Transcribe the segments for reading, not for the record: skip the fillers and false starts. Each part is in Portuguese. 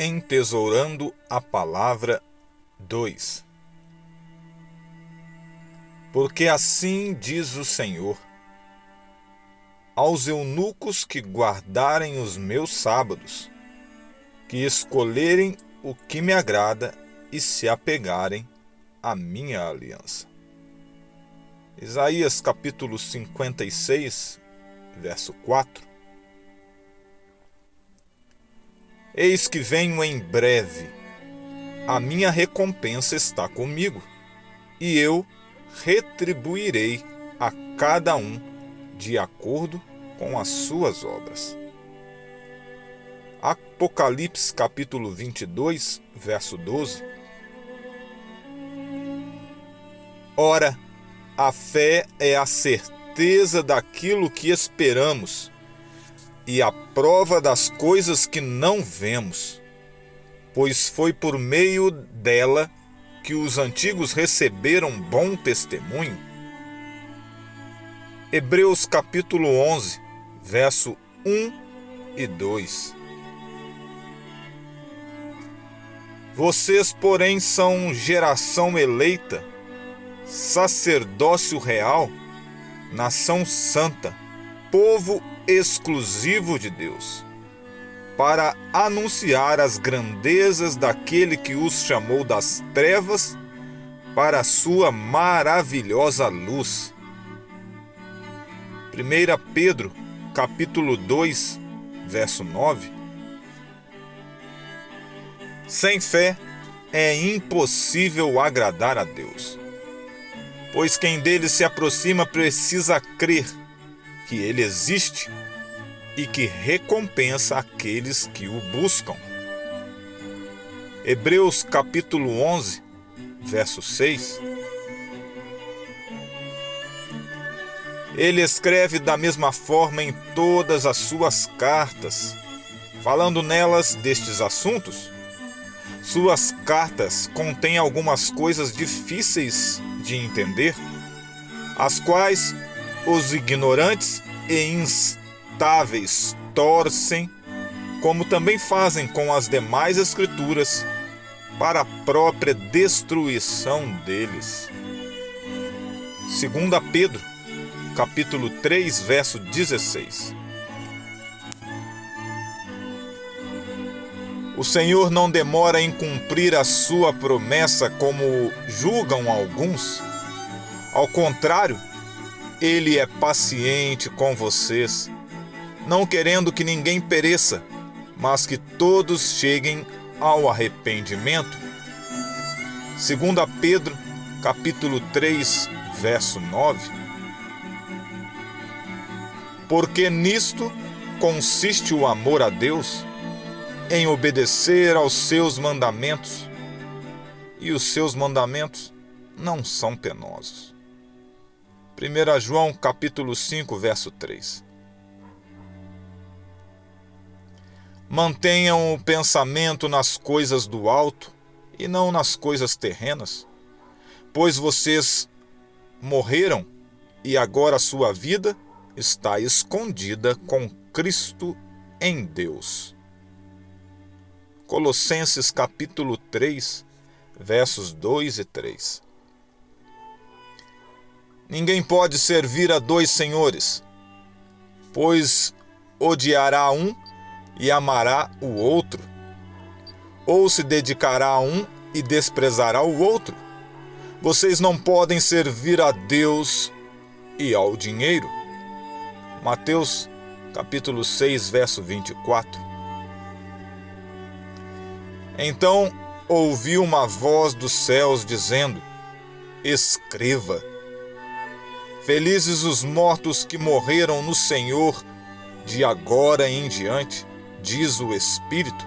Entesourando a Palavra 2. Porque assim diz o Senhor: aos eunucos que guardarem os meus sábados, que escolherem o que me agrada e se apegarem à minha aliança. Isaías capítulo 56, verso 4. Eis que venho em breve, a minha recompensa está comigo, e eu retribuirei a cada um de acordo com as suas obras. Apocalipse capítulo 22, verso 12. Ora, a fé é a certeza daquilo que esperamos e a prova das coisas que não vemos, pois foi por meio dela que os antigos receberam bom testemunho. Hebreus capítulo 11, verso 1 e 2. Vocês, porém, são geração eleita, sacerdócio real, nação santa, povo exclusivo de Deus, para anunciar as grandezas daquele que os chamou das trevas para a sua maravilhosa luz. 1 Pedro, capítulo 2, verso 9. Sem fé é impossível agradar a Deus, pois quem dele se aproxima precisa crer que ele existe e que recompensa aqueles que o buscam. Hebreus capítulo 11, verso 6. Ele escreve da mesma forma em todas as suas cartas, falando nelas destes assuntos. Suas cartas contêm algumas coisas difíceis de entender, as quais os ignorantes e instáveis torcem, como também fazem com as demais escrituras, para a própria destruição deles. 2 Pedro, capítulo 3, verso 16. O Senhor não demora em cumprir a sua promessa, como julgam alguns. Ao contrário, Ele é paciente com vocês, não querendo que ninguém pereça, mas que todos cheguem ao arrependimento. 2 Pedro, capítulo 3, verso 9. Porque nisto consiste o amor a Deus, em obedecer aos seus mandamentos, e os seus mandamentos não são penosos. 1 João capítulo 5, verso 3. Mantenham o pensamento nas coisas do alto e não nas coisas terrenas, pois vocês morreram e agora a sua vida está escondida com Cristo em Deus. Colossenses capítulo 3, versos 2 e 3. Ninguém pode servir a dois senhores, pois odiará um e amará o outro, ou se dedicará a um e desprezará o outro. Vocês não podem servir a Deus e ao dinheiro. Mateus capítulo 6, verso 24. Então ouvi uma voz dos céus dizendo: escreva: felizes os mortos que morreram no Senhor de agora em diante, diz o Espírito.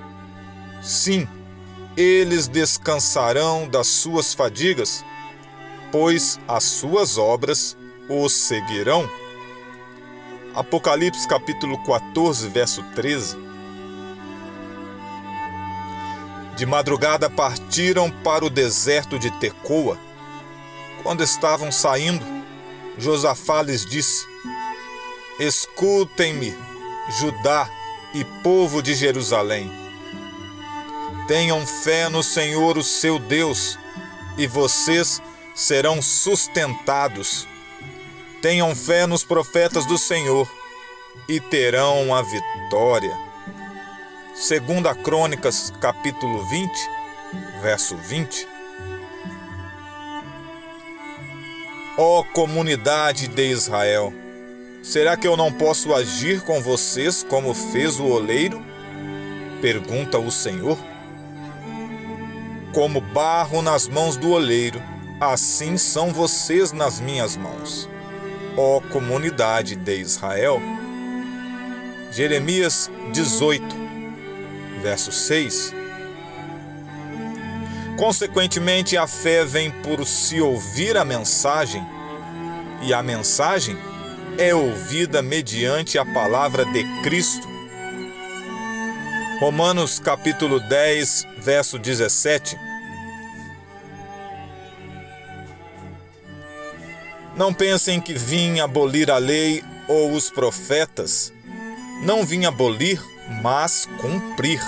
Sim, eles descansarão das suas fadigas, pois as suas obras os seguirão. Apocalipse capítulo 14, verso 13. De madrugada partiram para o deserto de Tecoa. Quando estavam saindo, Josafá lhes disse: escutem-me, Judá e povo de Jerusalém. Tenham fé no Senhor, o seu Deus, e vocês serão sustentados. Tenham fé nos profetas do Senhor e terão a vitória. 2 Crônicas, capítulo 20, verso 20. Ó comunidade de Israel, será que eu não posso agir com vocês como fez o oleiro? Pergunta o Senhor. Como barro nas mãos do oleiro, assim são vocês nas minhas mãos, ó comunidade de Israel. Jeremias 18, verso 6. Consequentemente, a fé vem por se ouvir a mensagem, e a mensagem é ouvida mediante a palavra de Cristo. Romanos capítulo 10, verso 17. Não pensem que vim abolir a lei ou os profetas. Não vim abolir, mas cumprir.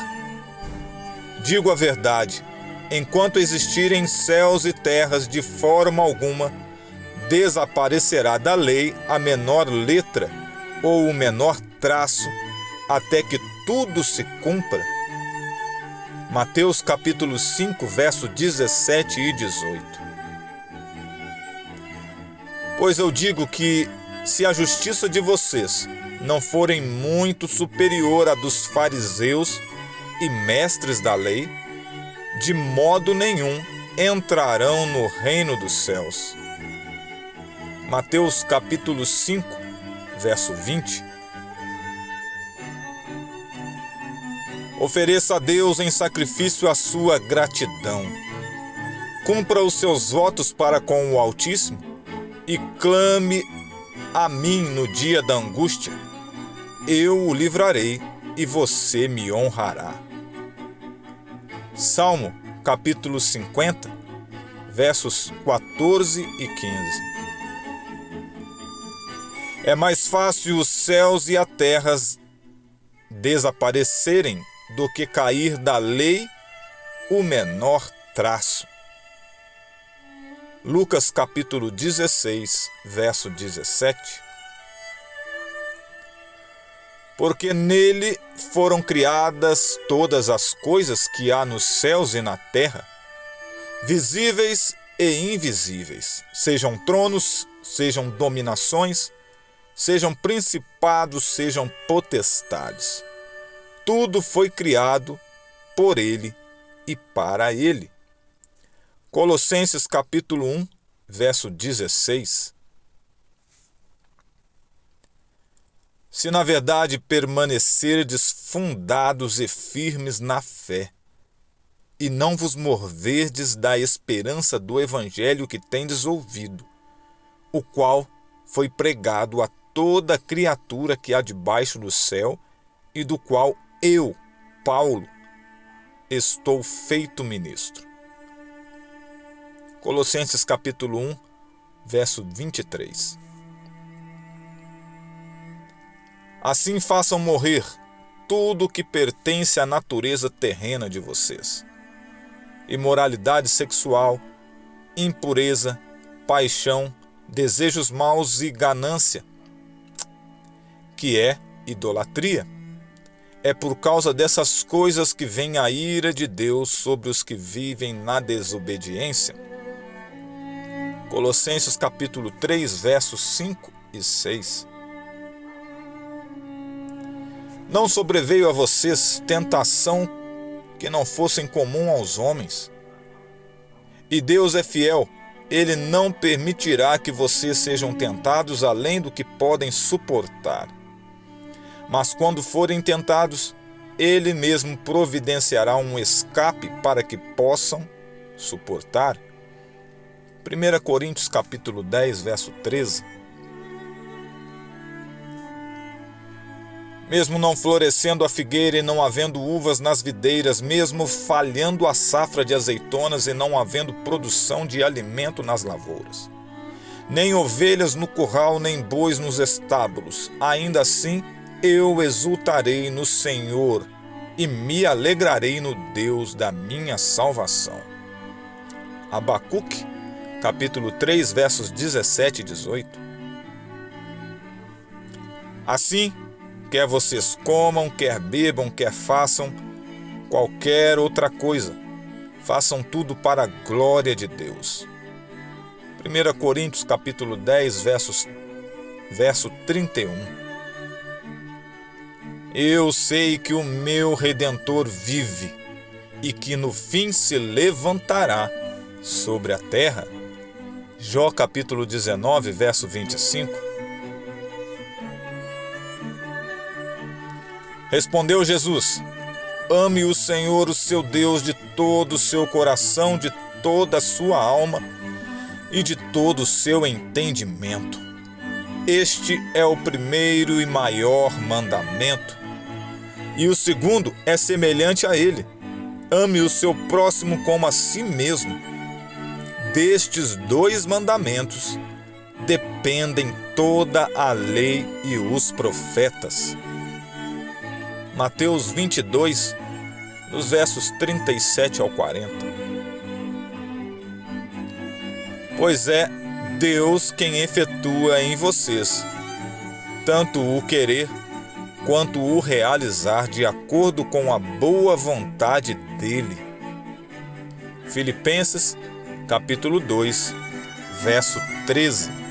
Digo a verdade, enquanto existirem céus e terras, de forma alguma desaparecerá da lei a menor letra ou o menor traço, até que tudo se cumpra. Mateus capítulo 5, verso 17 e 18. Pois eu digo que, se a justiça de vocês não forem muito superior à dos fariseus e mestres da lei, de modo nenhum entrarão no reino dos céus. Mateus capítulo 5, verso 20. Ofereça a Deus em sacrifício a sua gratidão. Cumpra os seus votos para com o Altíssimo e clame a mim no dia da angústia. Eu o livrarei e você me honrará. Salmo capítulo 50, versos 14 e 15. É mais fácil os céus e a terra desaparecerem do que cair da lei o menor traço. Lucas capítulo 16, verso 17. Porque nele foram criadas todas as coisas que há nos céus e na terra, visíveis e invisíveis, sejam tronos, sejam dominações, sejam principados, sejam potestades. Tudo foi criado por ele e para ele. Colossenses capítulo 1, verso 16. Se na verdade permanecerdes fundados e firmes na fé, e não vos moverdes da esperança do evangelho que tendes ouvido, o qual foi pregado a toda criatura que há debaixo do céu, e do qual eu, Paulo, estou feito ministro. Colossenses capítulo 1, verso 23. Assim façam morrer tudo o que pertence à natureza terrena de vocês: imoralidade sexual, impureza, paixão, desejos maus e ganância, que é idolatria. É por causa dessas coisas que vem a ira de Deus sobre os que vivem na desobediência. Colossenses capítulo 3, versos 5 e 6. Não sobreveio a vocês tentação que não fosse comum aos homens. E Deus é fiel, Ele não permitirá que vocês sejam tentados além do que podem suportar. Mas quando forem tentados, Ele mesmo providenciará um escape para que possam suportar. 1 Coríntios capítulo 10, verso 13. Mesmo não florescendo a figueira e não havendo uvas nas videiras, mesmo falhando a safra de azeitonas e não havendo produção de alimento nas lavouras, nem ovelhas no curral, nem bois nos estábulos, ainda assim eu exultarei no Senhor. e me alegrarei no Deus da minha salvação. Abacuque, capítulo 3, versos 17 e 18. Assim, quer vocês comam, quer bebam, quer façam qualquer outra coisa, façam tudo para a glória de Deus. 1 Coríntios capítulo 10, verso 31. Eu sei que o meu Redentor vive e que no fim se levantará sobre a terra. Jó capítulo 19, verso 25. Respondeu Jesus: ame o Senhor, o seu Deus, de todo o seu coração, de toda a sua alma e de todo o seu entendimento. Este é o primeiro e maior mandamento. E o segundo é semelhante a ele: ame o seu próximo como a si mesmo. Destes dois mandamentos dependem toda a lei e os profetas. Mateus 22, dos versos 37 ao 40. Pois é Deus quem efetua em vocês tanto o querer quanto o realizar de acordo com a boa vontade dele. Filipenses, capítulo 2, verso 13.